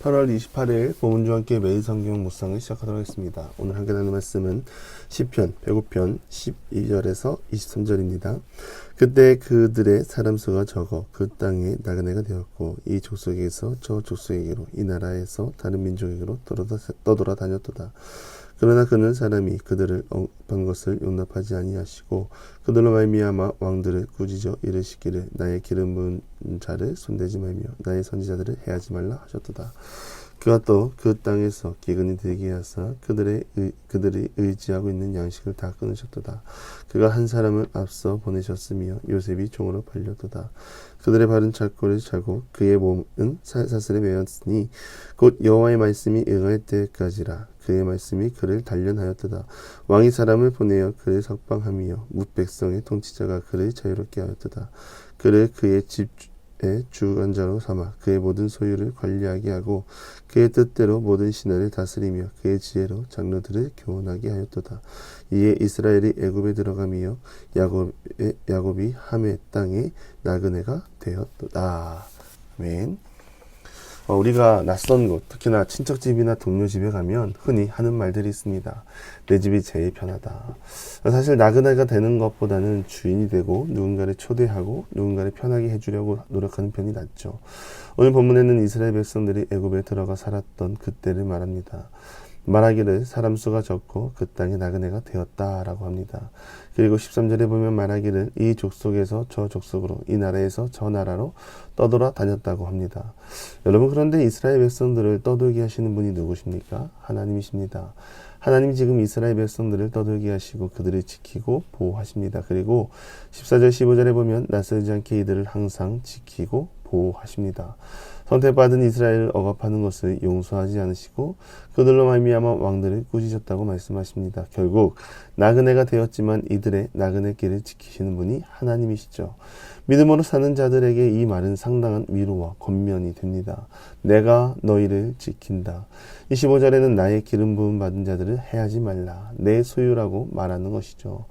8월 28일 보문주와 함께 매일 성경 묵상을 시작하도록 하겠습니다. 오늘 함께 나누는 말씀은 시편 105편 12절에서 23절입니다. 그때 그들의 사람 수가 적어 그 땅에 나그네가 되었고 이 족속에서 저 족속에게로 이 나라에서 다른 민족에게로 떠돌아 다녔도다. 그러나 그는 사람이 그들을 억압한 것을 용납하지 아니하시고 그들로 말미암아 왕들을 꾸짖어 이르시기를 나의 기름 부은 자를 손대지 말며 나의 선지자들을 해하지 말라 하셨도다. 그가 또 그 땅에서 기근이 들게 하사 그들이 의지하고 있는 양식을 다 끊으셨도다. 그가 한 사람을 앞서 보내셨으며 요셉이 종으로 팔렸도다. 그들의 발은 철골을 차고 그의 몸은 사슬에 매였으니 곧 여호와의 말씀이 응할 때까지라. 그의 말씀이 그를 단련하였도다. 왕이 사람을 보내어 그를 석방하며 뭇 백성의 통치자가 그를 자유롭게 하였도다. 그를 그의 집의 주관자로 삼아 그의 모든 소유를 관리하게 하고 그의 뜻대로 모든 신하를 다스리며 그의 지혜로 장로들을 교훈하게 하였도다. 이에 이스라엘이 애굽에 들어가며 야곱이 함의 땅에 나그네가 되었도다. 아멘. 우리가 낯선 곳, 특히나 친척집이나 동료 집에 가면 흔히 하는 말들이 있습니다. 내 집이 제일 편하다. 사실 나그네가 되는 것보다는 주인이 되고 누군가를 초대하고 누군가를 편하게 해주려고 노력하는 편이 낫죠. 오늘 본문에는 이스라엘 백성들이 애굽에 들어가 살았던 그때를 말합니다. 말하기를 사람 수가 적고 그 땅에 나그네가 되었다라고 합니다. 그리고 13절에 보면 말하기를 이 족속에서 저 족속으로 이 나라에서 저 나라로 떠돌아 다녔다고 합니다. 여러분, 그런데 이스라엘 백성들을 떠돌게 하시는 분이 누구십니까? 하나님이십니다. 하나님이 지금 이스라엘 백성들을 떠돌게 하시고 그들을 지키고 보호하십니다. 그리고 14절 15절에 보면 낯설지 않게 이들을 항상 지키고 보호하십니다. 선택받은 이스라엘을 억압하는 것을 용서하지 않으시고 그들로 말미암아 왕들을 꾸짖었다고 말씀하십니다. 결국 나그네가 되었지만 이들의 나그네 길을 지키시는 분이 하나님이시죠. 믿음으로 사는 자들에게 이 말은 상당한 위로와 권면이 됩니다. 내가 너희를 지킨다. 25절에는 나의 기름 부음 받은 자들을 해하지 말라. 내 소유라고 말하는 것이죠.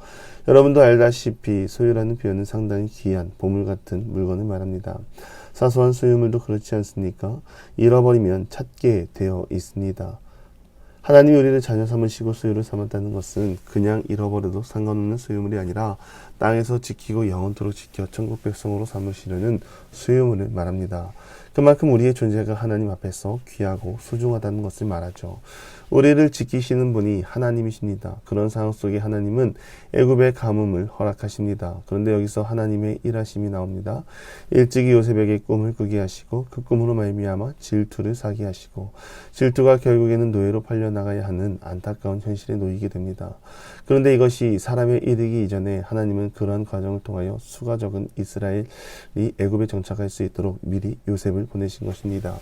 여러분도 알다시피 소유라는 표현은 상당히 귀한 보물 같은 물건을 말합니다. 사소한 소유물도 그렇지 않습니까? 잃어버리면 찾게 되어 있습니다. 하나님이 우리를 자녀 삼으시고 소유를 삼았다는 것은 그냥 잃어버려도 상관없는 소유물이 아니라 땅에서 지키고 영원토록 지켜 천국 백성으로 삼으시려는 소유물을 말합니다. 그만큼 우리의 존재가 하나님 앞에서 귀하고 소중하다는 것을 말하죠. 우리를 지키시는 분이 하나님이십니다. 그런 상황 속에 하나님은 애굽의 가뭄을 허락하십니다. 그런데 여기서 하나님의 일하심이 나옵니다. 일찍이 요셉에게 꿈을 꾸게 하시고 그 꿈으로 말미암아 질투를 사게 하시고 질투가 결국에는 노예로 팔려나가야 하는 안타까운 현실에 놓이게 됩니다. 그런데 이것이 사람의 이르기 이전에 하나님은 그러한 과정을 통하여 수가 적은 이스라엘이 애굽에 정착할 수 있도록 미리 요셉을 보내신 것입니다.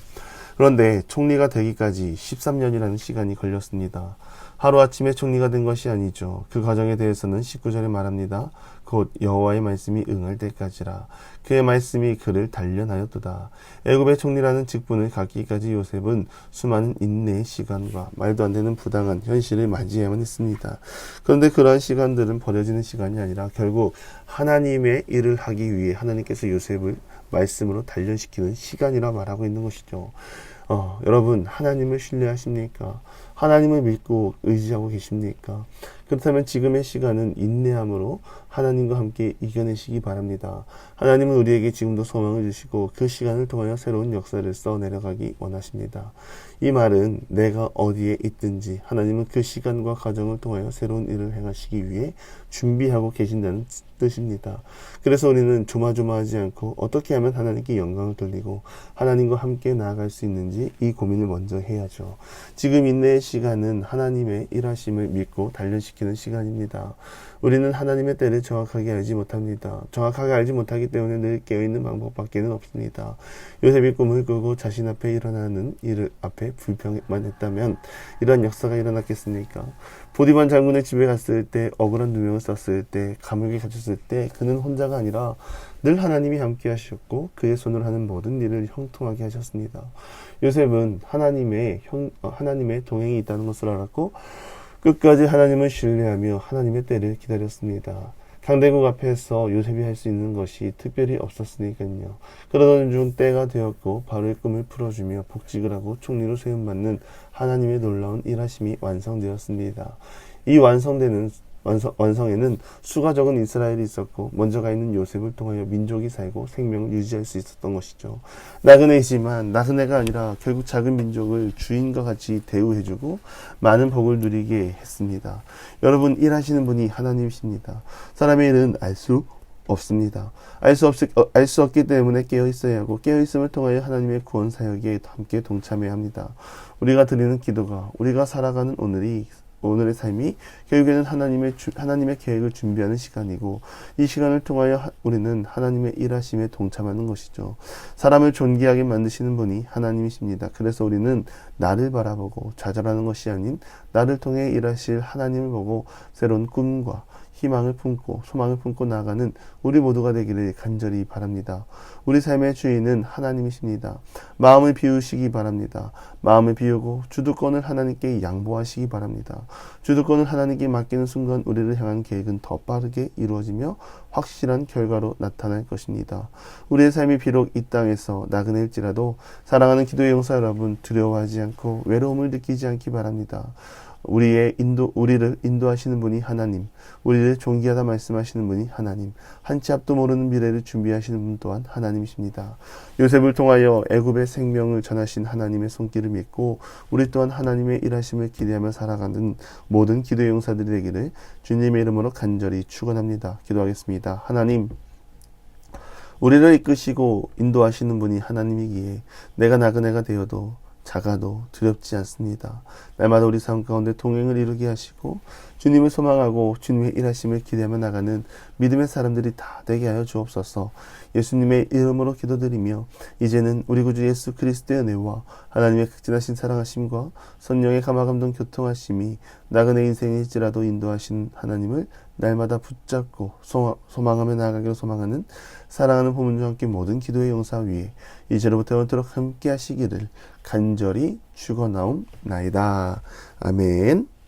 그런데 총리가 되기까지 13년이라는 시간이 걸렸습니다. 하루아침에 총리가 된 것이 아니죠. 그 과정에 대해서는 19절에 말합니다. 곧 여호와의 말씀이 응할 때까지라. 그의 말씀이 그를 단련하였도다. 애굽의 총리라는 직분을 갖기까지 요셉은 수많은 인내의 시간과 말도 안 되는 부당한 현실을 맞이해야만 했습니다. 그런데 그러한 시간들은 버려지는 시간이 아니라 결국 하나님의 일을 하기 위해 하나님께서 요셉을 말씀으로 단련시키는 시간이라 말하고 있는 것이죠. 여러분, 하나님을 신뢰하십니까? 하나님을 믿고 의지하고 계십니까? 그렇다면 지금의 시간은 인내함으로 하나님과 함께 이겨내시기 바랍니다. 하나님은 우리에게 지금도 소망을 주시고 그 시간을 통하여 새로운 역사를 써내려가기 원하십니다. 이 말은 내가 어디에 있든지 하나님은 그 시간과 과정을 통하여 새로운 일을 행하시기 위해 준비하고 계신다는 뜻입니다. 그래서 우리는 조마조마하지 않고 어떻게 하면 하나님께 영광을 돌리고 하나님과 함께 나아갈 수 있는지 이 고민을 먼저 해야죠. 지금 인내의 시간은 하나님의 일하심을 믿고 단련시키는 시간입니다. 우리는 하나님의 때를 정확하게 알지 못합니다. 정확하게 알지 못하기 때문에 늘 깨어있는 방법밖에는 없습니다. 요셉이 꿈을 꾸고 자신 앞에 일어나는 일을 앞에 불평만 했다면 이런 역사가 일어났겠습니까? 보디반 장군의 집에 갔을 때, 억울한 누명을 썼을 때, 감옥에 갇혔을 때 그는 혼자가 아니라 늘 하나님이 함께 하셨고 그의 손으로 하는 모든 일을 형통하게 하셨습니다. 요셉은 하나님의 동행이 있다는 것을 알았고 끝까지 하나님을 신뢰하며 하나님의 때를 기다렸습니다. 강대국 앞에서 요셉이 할 수 있는 것이 특별히 없었으니까요. 그러던 중 때가 되었고 바로의 꿈을 풀어주며 복직을 하고 총리로 세움받는 하나님의 놀라운 일하심이 완성되었습니다. 이 완성에는 수가 적은 이스라엘이 있었고 먼저 가 있는 요셉을 통하여 민족이 살고 생명을 유지할 수 있었던 것이죠. 나그네이지만 나그네가 아니라 결국 작은 민족을 주인과 같이 대우해주고 많은 복을 누리게 했습니다. 여러분, 일하시는 분이 하나님이십니다. 사람의 일은 알 수 없습니다. 알 수 없기 때문에 깨어 있어야 하고, 깨어 있음을 통하여 하나님의 구원 사역에 함께 동참해야 합니다. 우리가 드리는 기도가, 우리가 살아가는 오늘의 삶이 결국에는 하나님의 계획을 준비하는 시간이고, 이 시간을 통하여 우리는 하나님의 일하심에 동참하는 것이죠. 사람을 존귀하게 만드시는 분이 하나님이십니다. 그래서 우리는 나를 바라보고 좌절하는 것이 아닌 나를 통해 일하실 하나님을 보고 새로운 꿈과 희망을 품고 소망을 품고 나아가는 우리 모두가 되기를 간절히 바랍니다. 우리 삶의 주인은 하나님이십니다. 마음을 비우시기 바랍니다. 마음을 비우고 주도권을 하나님께 양보하시기 바랍니다. 주도권을 하나님께 맡기는 순간 우리를 향한 계획은 더 빠르게 이루어지며 확실한 결과로 나타날 것입니다. 우리의 삶이 비록 이 땅에서 나그네일지라도 사랑하는 기도의 용사 여러분, 두려워하지 않고 외로움을 느끼지 않기 바랍니다. 우리를 인도하시는 분이 하나님, 우리를 존귀하다 말씀하시는 분이 하나님, 한 치 앞도 모르는 미래를 준비하시는 분 또한 하나님이십니다. 요셉을 통하여 애굽의 생명을 전하신 하나님의 손길을 믿고 우리 또한 하나님의 일하심을 기대하며 살아가는 모든 기도의 용사들이 되기를 주님의 이름으로 간절히 축원합니다. 기도하겠습니다. 하나님, 우리를 이끄시고 인도하시는 분이 하나님이기에 내가 나그네가 되어도 작아도 두렵지 않습니다. 날마다 우리 삶 가운데 동행을 이루게 하시고 주님을 소망하고 주님의 일하심을 기대하며 나가는 믿음의 사람들이 다 되게 하여 주옵소서. 예수님의 이름으로 기도드리며 이제는 우리 구주 예수 그리스도의 은혜와 하나님의 극진하신 사랑하심과 성령의 감화감동 교통하심이 나그네 인생일지라도 인도하신 하나님을 날마다 붙잡고 소망하며 나아가기를 소망하는 사랑하는 부모님과 함께 모든 기도의 용사 위에 이제로부터 영원토록 함께 하시기를 간절히 축원하옵나이다. 아멘.